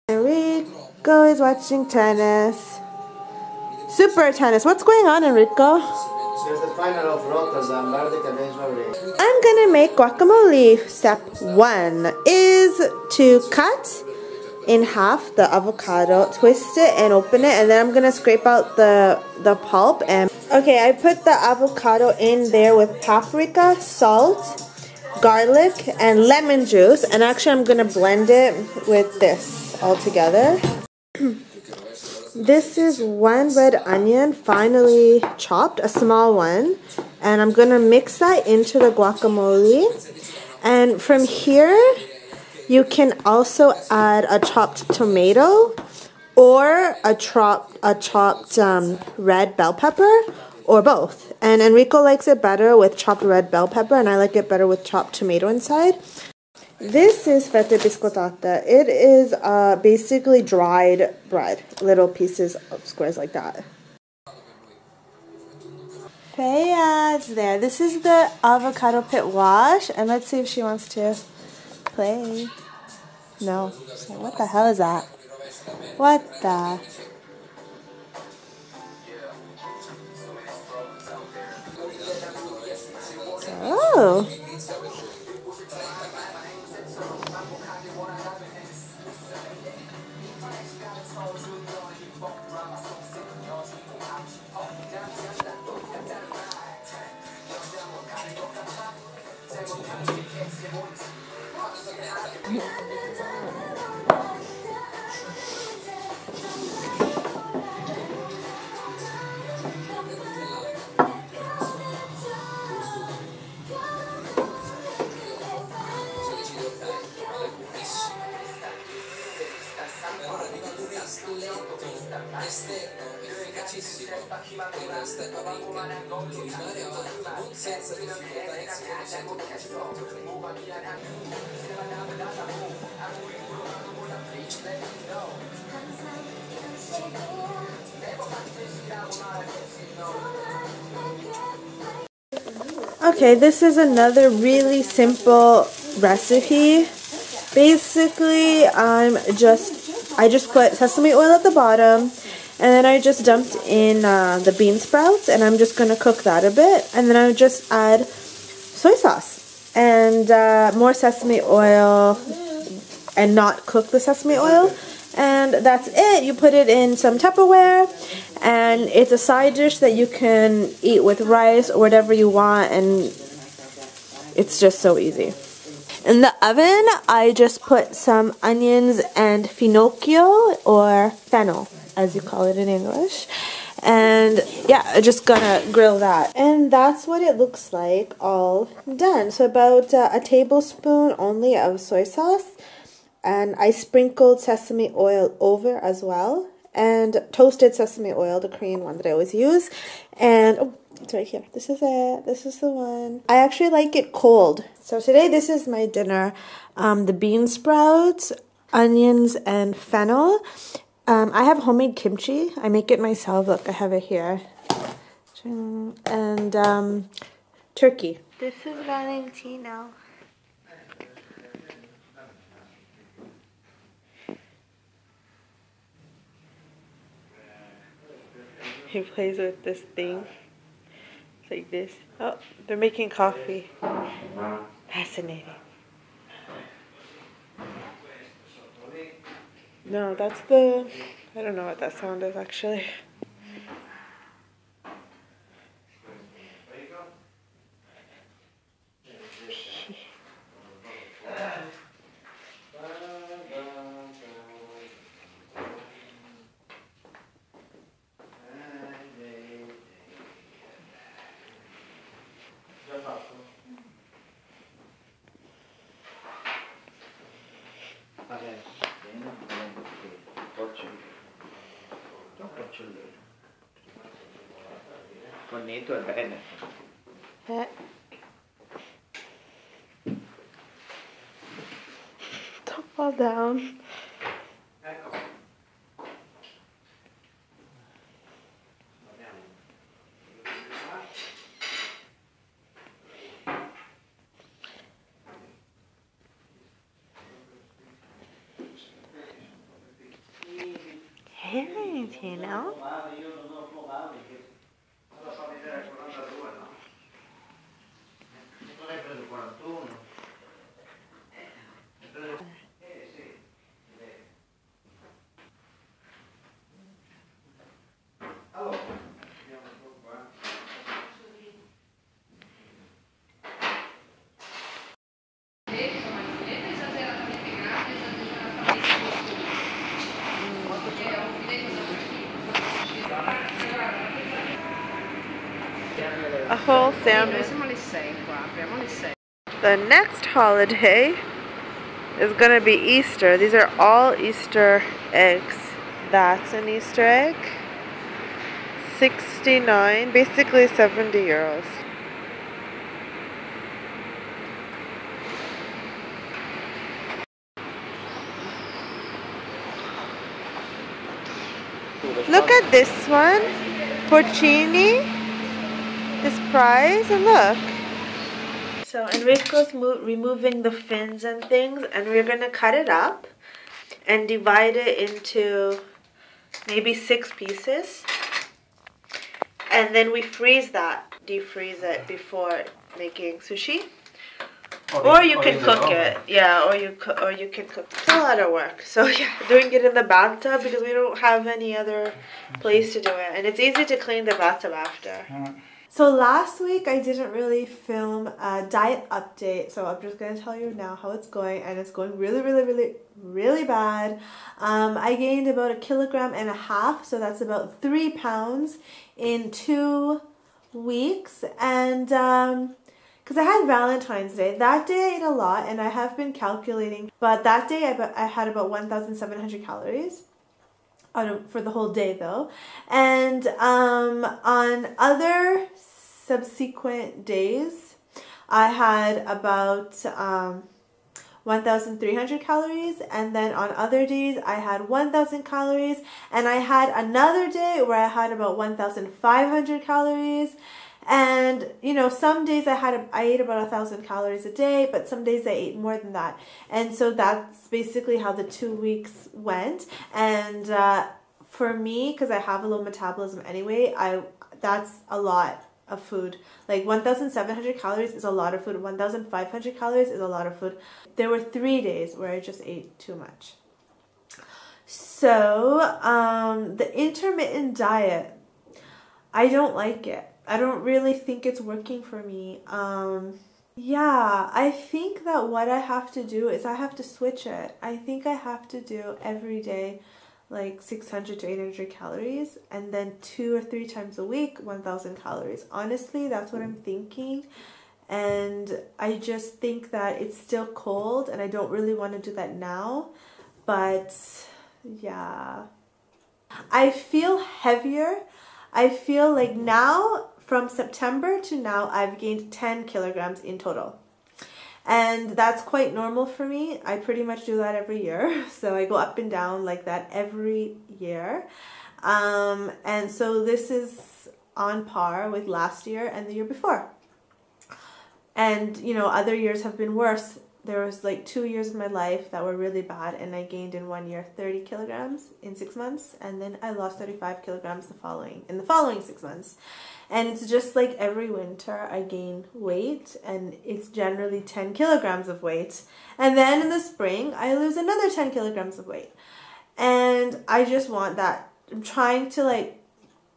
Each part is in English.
Enrico is watching tennis. Super tennis. What's going on, Enrico? There's the final of Rotterdam. I'm gonna make guacamole. Step 1 is to cut in half the avocado, twist it and open it, and then I'm gonna scrape out the pulp. And okay, I put the avocado in there with paprika, salt, garlic, and lemon juice, and actually I'm gonna blend it with this all together. This is 1 red onion finely chopped, a small one, and I'm gonna mix that into the guacamole. And from here you can also add a chopped tomato or a chopped red bell pepper, or both. And Enrico likes it better with chopped red bell pepper, and I like it better with chopped tomato inside. This is fette biscottata. It is basically dried bread, little pieces of squares like that. Freyja is there. This is the avocado pit wash, and let's see if she wants to play. No. So what the hell is that? What the? Oh. Okay, this is another really simple recipe. Basically, I just put sesame oil at the bottom, and then I just dumped in the bean sprouts, and I'm just gonna cook that a bit, and then I just add soy sauce and more sesame oil, and not cook the sesame oil, and that's it. You put it in some Tupperware, and it's a side dish that you can eat with rice or whatever you want, and it's just so easy. In the oven, I just put some onions and finocchio, or fennel, as you call it in English. And yeah, I'm just gonna grill that. And that's what it looks like all done. So about a tablespoon only of soy sauce. And I sprinkled sesame oil over as well. And toasted sesame oil, the Korean one that I always use. And oh, it's right here. This is it. This is the one. I actually like it cold. So today this is my dinner. The bean sprouts, onions, and fennel. I have homemade kimchi. I make it myself. Look, I have it here. And turkey. This is Valentino. He plays with this thing. It's like this. Oh, they're making coffee. Fascinating. No, that's the... I don't know what that sound is actually. Bonito e bene. Don't fall down. channel. A whole salmon. The next holiday is gonna be Easter. These are all Easter eggs. That's an Easter egg. 69, basically 70 euros. Look at this one, porcini, this prize, and look. So Enrico's removing the fins and things, and we're gonna cut it up and divide it into maybe 6 pieces. And then we freeze that, defreeze it before making sushi. Or you can cook it. Yeah, or you can cook. It's a lot of work. So yeah, doing it in the bathtub because we don't have any other place to do it. And it's easy to clean the bathtub after. So last week I didn't really film a diet update, so I'm just going to tell you now how it's going, and it's going really bad. I gained about 1.5 kilograms, so that's about 3 pounds in 2 weeks, and because I had Valentine's Day. That day I ate a lot, and I have been calculating, but that day I had about 1,700 calories. For the whole day though, and on other subsequent days I had about 1,300 calories, and then on other days I had 1,000 calories, and I had another day where I had about 1,500 calories. And you know, some days I ate about 1,000 calories a day, but some days I ate more than that. And so that's basically how the 2 weeks went. And for me, because I have a low metabolism anyway, that's a lot of food. Like 1,700 calories is a lot of food. 1,500 calories is a lot of food. There were 3 days where I just ate too much. So the intermittent diet, I don't like it. I don't really think it's working for me. Yeah, I think that what I have to do is I have to switch it. I think I have to do every day like 600 to 800 calories, and then 2 or 3 times a week 1,000 calories. Honestly, that's what I'm thinking, and I just think that it's still cold and I don't really want to do that now. But yeah, I feel heavier. I feel like now, from September to now, I've gained 10 kilograms in total. And that's quite normal for me. I pretty much do that every year. So I go up and down like that every year. And so this is on par with last year and the year before. And, you know, other years have been worse. There was like 2 years of my life that were really bad, and I gained in 1 year 30 kilograms in 6 months, and then I lost 35 kilograms in the following 6 months. And it's just like every winter I gain weight, and it's generally 10 kilograms of weight. And then in the spring I lose another 10 kilograms of weight. And I just want that. I'm trying to like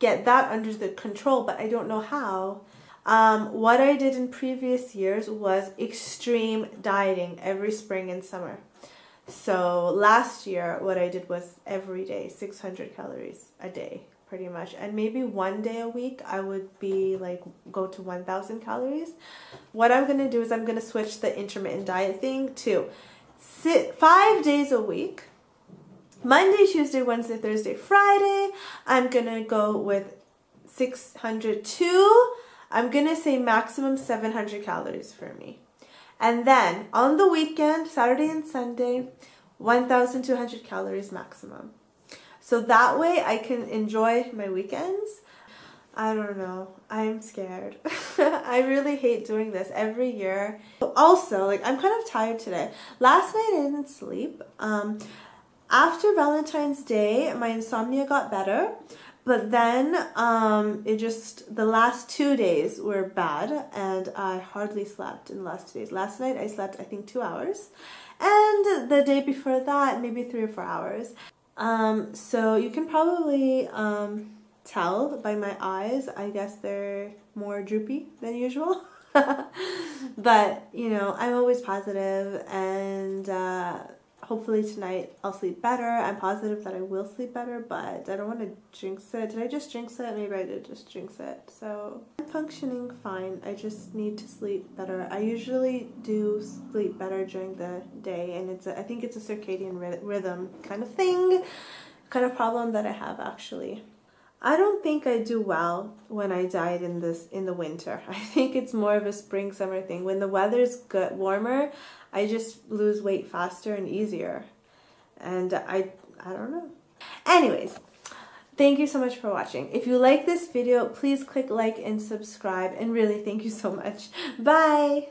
get that under the control, but I don't know how. What I did in previous years was extreme dieting every spring and summer. So last year what I did was every day 600 calories a day pretty much, and maybe 1 day a week I would be like go to 1,000 calories. What I'm gonna do is I'm gonna switch the intermittent diet thing to 5 days a week. Monday, Tuesday, Wednesday, Thursday, Friday I'm gonna go with 600 to, I'm gonna say maximum 700 calories for me. And then on the weekend, Saturday and Sunday, 1,200 calories maximum. So that way I can enjoy my weekends. I don't know. I'm scared. I really hate doing this every year. Also, like, I'm kind of tired today. Last night I didn't sleep. After Valentine's Day, my insomnia got better, but then the last 2 days were bad, and I hardly slept in the last 2 days. Last night I slept, I think, 2 hours, and the day before that, maybe 3 or 4 hours. So you can probably tell by my eyes. I guess they're more droopy than usual. But, you know, I'm always positive, and hopefully tonight I'll sleep better. I'm positive that I will sleep better, but I don't want to jinx it. Did I just jinx it? Maybe I did just jinx it. So I'm functioning fine. I just need to sleep better. I usually do sleep better during the day, and I think it's a circadian rhythm kind of thing, kind of problem that I have actually. I don't think I do well when I diet in the winter. I think it's more of a spring summer thing. When the weather's warmer, I just lose weight faster and easier. And I don't know. Anyways, thank you so much for watching. If you like this video, please click like and subscribe, and really thank you so much. Bye!